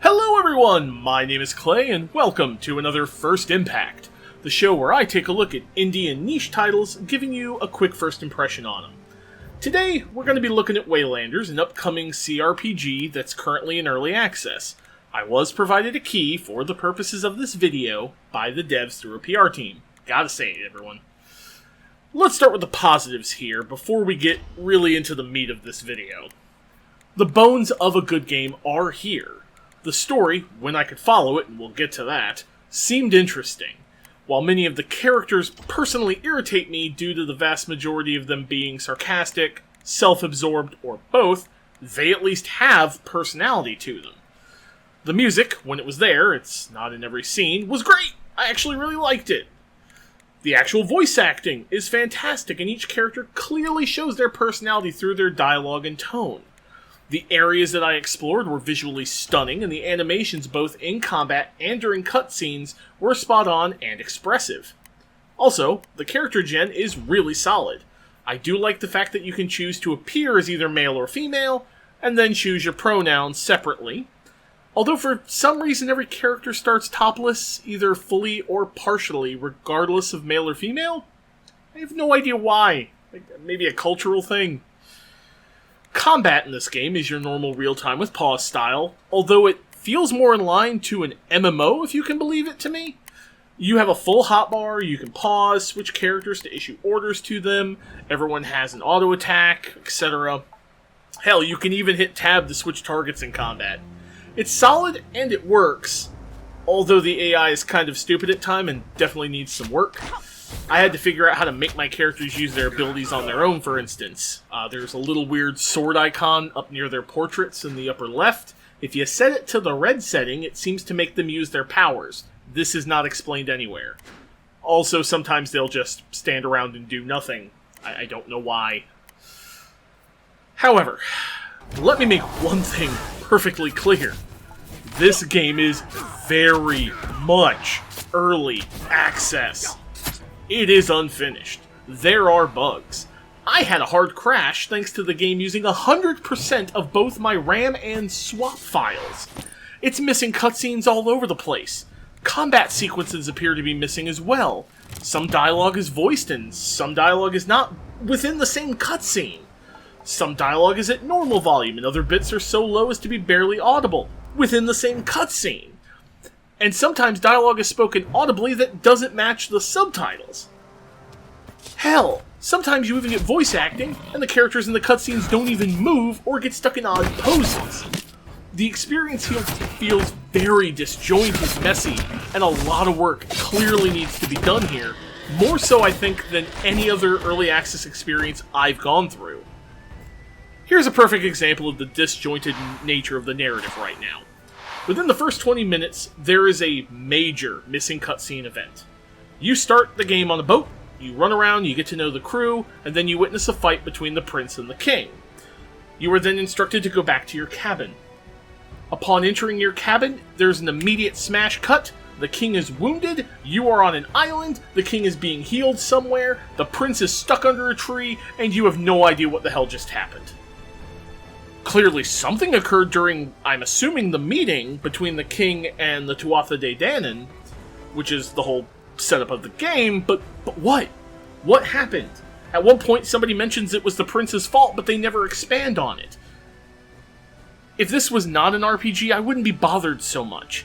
Hello everyone, my name is Clay and welcome to another First Impact, the show where I take a look at indie and niche titles, giving you a quick first impression on them. Today, we're going to be looking at Waylanders, an upcoming CRPG that's currently in early access. I was provided a key for the purposes of this video by the devs through a PR team. Gotta say it, everyone. Let's start with the positives here before we get really into the meat of this video. The bones of a good game are here. The story, when I could follow it, and we'll get to that, seemed interesting. While many of the characters personally irritate me due to the vast majority of them being sarcastic, self-absorbed, or both, they at least have personality to them. The music, when it was there, it's not in every scene, was great! I actually really liked it. The actual voice acting is fantastic, and each character clearly shows their personality through their dialogue and tone. The areas that I explored were visually stunning, and the animations both in combat and during cutscenes were spot on and expressive. Also, the character gen is really solid. I do like the fact that you can choose to appear as either male or female, and then choose your pronouns separately. Although for some reason every character starts topless, either fully or partially, regardless of male or female. I have no idea why. Maybe a cultural thing. Combat in this game is your normal real-time with pause style, although it feels more in line to an MMO, if you can believe it to me. You have a full hotbar, you can pause, switch characters to issue orders to them, everyone has an auto attack, etc. Hell, you can even hit tab to switch targets in combat. It's solid and it works, although the AI is kind of stupid at times and definitely needs some work. I had to figure out how to make my characters use their abilities on their own, for instance. There's a little weird sword icon up near their portraits in the upper left. If you set it to the red setting, it seems to make them use their powers. This is not explained anywhere. Also, sometimes they'll just stand around and do nothing. I don't know why. However, let me make one thing perfectly clear. This game is very much early access. It is unfinished. There are bugs. I had a hard crash thanks to the game using 100% of both my RAM and swap files. It's missing cutscenes all over the place. Combat sequences appear to be missing as well. Some dialogue is voiced and some dialogue is not within the same cutscene. Some dialogue is at normal volume and other bits are so low as to be barely audible within the same cutscene. And sometimes dialogue is spoken audibly that doesn't match the subtitles. Hell, sometimes you even get voice acting, and the characters in the cutscenes don't even move or get stuck in odd poses. The experience here feels very disjointed, messy, and a lot of work clearly needs to be done here, more so I think than any other early access experience I've gone through. Here's a perfect example of the disjointed nature of the narrative right now. Within the first 20 minutes, there is a major missing cutscene event. You start the game on a boat, you run around, you get to know the crew, and then you witness a fight between the prince and the king. You are then instructed to go back to your cabin. Upon entering your cabin, there's an immediate smash cut, the king is wounded, you are on an island, the king is being healed somewhere, the prince is stuck under a tree, and you have no idea what the hell just happened. Clearly something occurred during, I'm assuming, the meeting between the king and the Tuatha De Danann, which is the whole setup of the game, but what? What happened? At one point somebody mentions it was the prince's fault, but they never expand on it. If this was not an RPG, I wouldn't be bothered so much.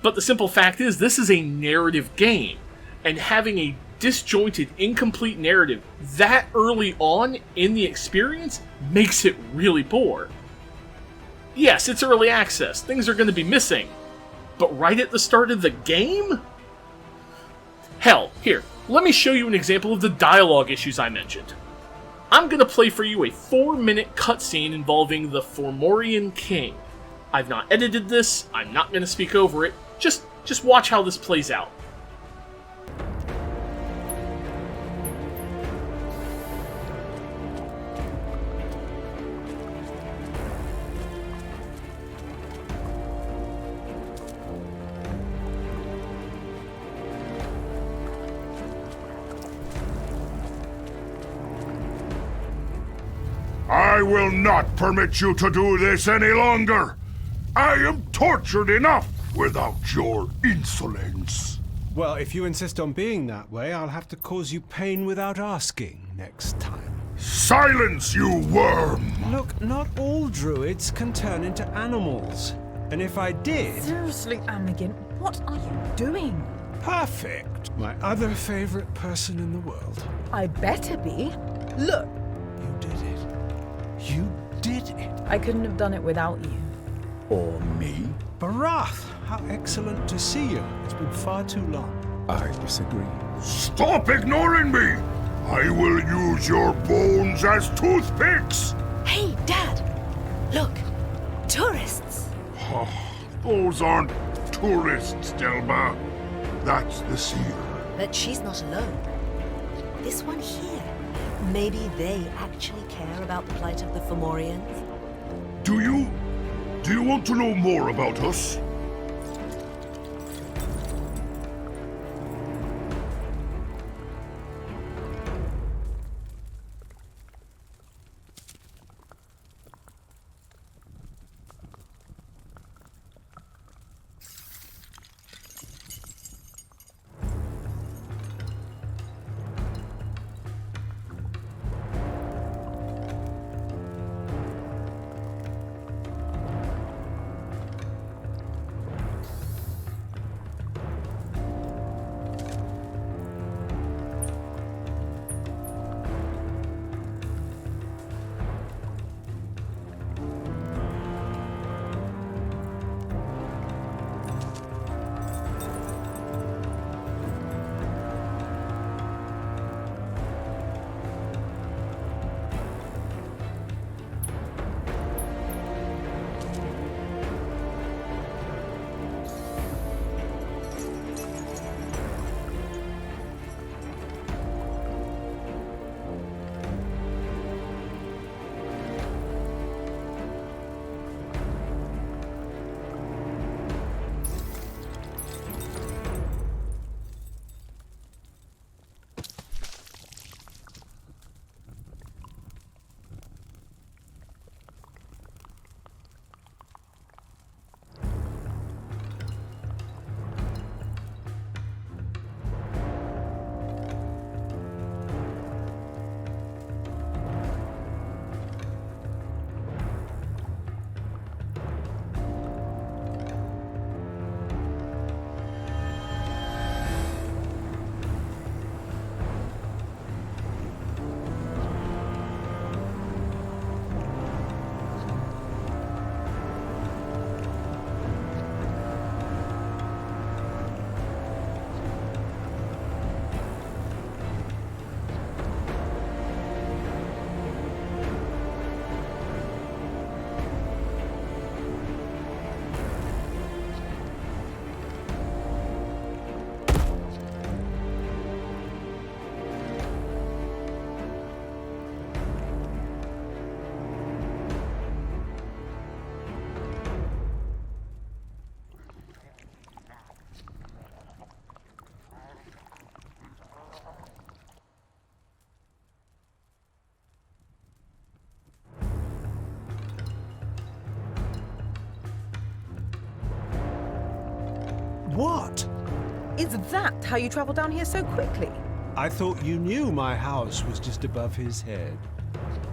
But the simple fact is, this is a narrative game, and having a disjointed, incomplete narrative that early on in the experience makes it really poor. Yes, it's early access, things are going to be missing, but right at the start of the game? Hell, here, let me show you an example of the dialogue issues I mentioned. I'm going to play for you a 4-minute cutscene involving the Fomorian King. I've not edited this, I'm not going to speak over it, just watch how this plays out. I will not permit you to do this any longer! I am tortured enough without your insolence. Well, if you insist on being that way, I'll have to cause you pain without asking next time. Silence, you worm! Look, not all druids can turn into animals. And if I did... Seriously, Amagin, what are you doing? Perfect! My other favorite person in the world. I better be. Look, You did it. You did it. I couldn't have done it without you. Or me? Barath, how excellent to see you. It's been far too long. I disagree. Stop ignoring me! I will use your bones as toothpicks! Hey, Dad! Look! Tourists! Those aren't tourists, Delma. That's the seer. But she's not alone. This one here. Maybe they actually care about the plight of the Fomorians? Do you want to know more about us? What? Is that how you travel down here so quickly? I thought you knew my house was just above his head.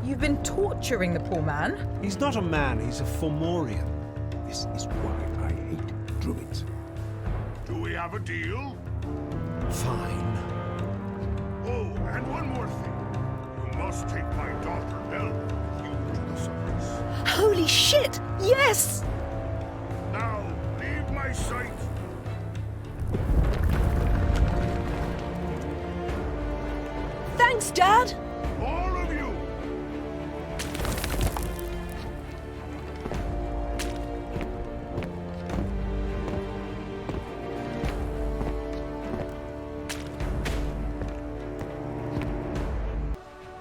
You've been torturing the poor man? He's not a man, he's a Fomorian. This is why I hate druids. Do we have a deal? Fine. Oh, and one more thing. You must take my daughter Belle with you to the circus. Holy shit! Yes! Now, leave my sight. Thanks, Dad! All of you!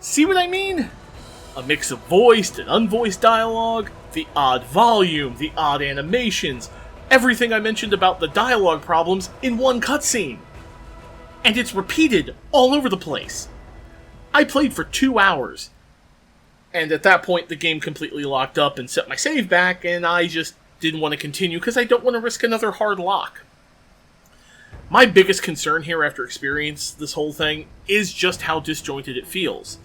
See what I mean? A mix of voiced and unvoiced dialogue, the odd volume, the odd animations, everything I mentioned about the dialogue problems in one cutscene. And it's repeated all over the place. I played for 2 hours, and at that point the game completely locked up and set my save back, and I just didn't want to continue because I don't want to risk another hard lock. My biggest concern here after experiencing this whole thing is just how disjointed it feels.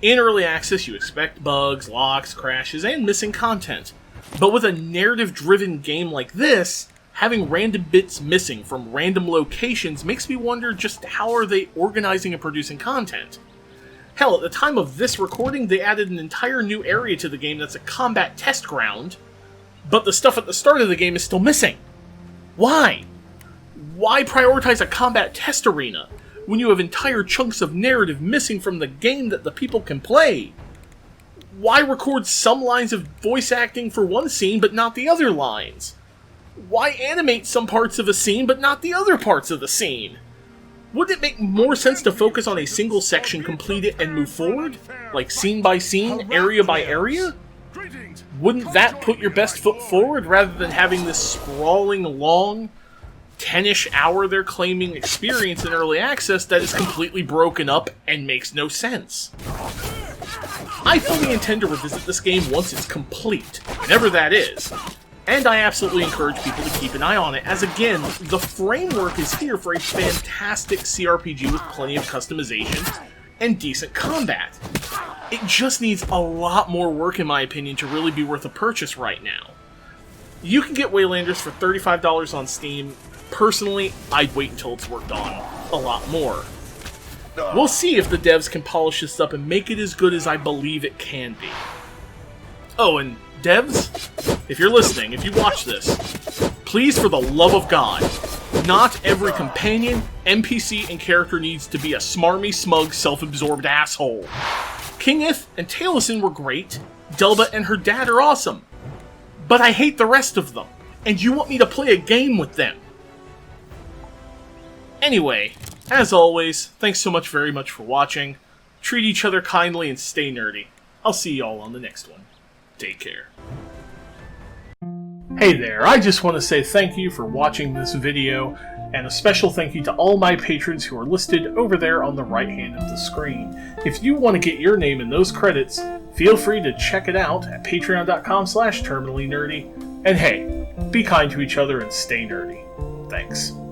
In early access, you expect bugs, locks, crashes, and missing content. But with a narrative-driven game like this, having random bits missing from random locations makes me wonder just how are they organizing and producing content. Hell, at the time of this recording, they added an entire new area to the game that's a combat test ground, but the stuff at the start of the game is still missing. Why? Why prioritize a combat test arena when you have entire chunks of narrative missing from the game that the people can play? Why record some lines of voice acting for one scene but not the other lines? Why animate some parts of a scene but not the other parts of the scene? Wouldn't it make more sense to focus on a single section, complete it, and move forward? Like scene by scene, area by area? Wouldn't that put your best foot forward rather than having this sprawling, long, 10-ish hour they're claiming experience in early access that is completely broken up and makes no sense? I fully intend to revisit this game once it's complete, whenever that is. And I absolutely encourage people to keep an eye on it, as again, the framework is here for a fantastic CRPG with plenty of customization and decent combat. It just needs a lot more work, in my opinion, to really be worth a purchase right now. You can get Waylanders for $35 on Steam. Personally, I'd wait until it's worked on a lot more. We'll see if the devs can polish this up and make it as good as I believe it can be. Oh, and devs, if you're listening, if you watch this, please, for the love of God, not every companion, NPC, and character needs to be a smarmy, smug, self-absorbed asshole. Kingith and Taliesin were great, Delba and her dad are awesome, but I hate the rest of them, and you want me to play a game with them. Anyway, as always, thanks so much very much for watching. Treat each other kindly and stay nerdy. I'll see y'all on the next one. Take care. Hey there, I just want to say thank you for watching this video, and a special thank you to all my patrons who are listed over there on the right hand of the screen. If you want to get your name in those credits, feel free to check it out at patreon.com/terminallynerdy. And hey, be kind to each other and stay nerdy. Thanks.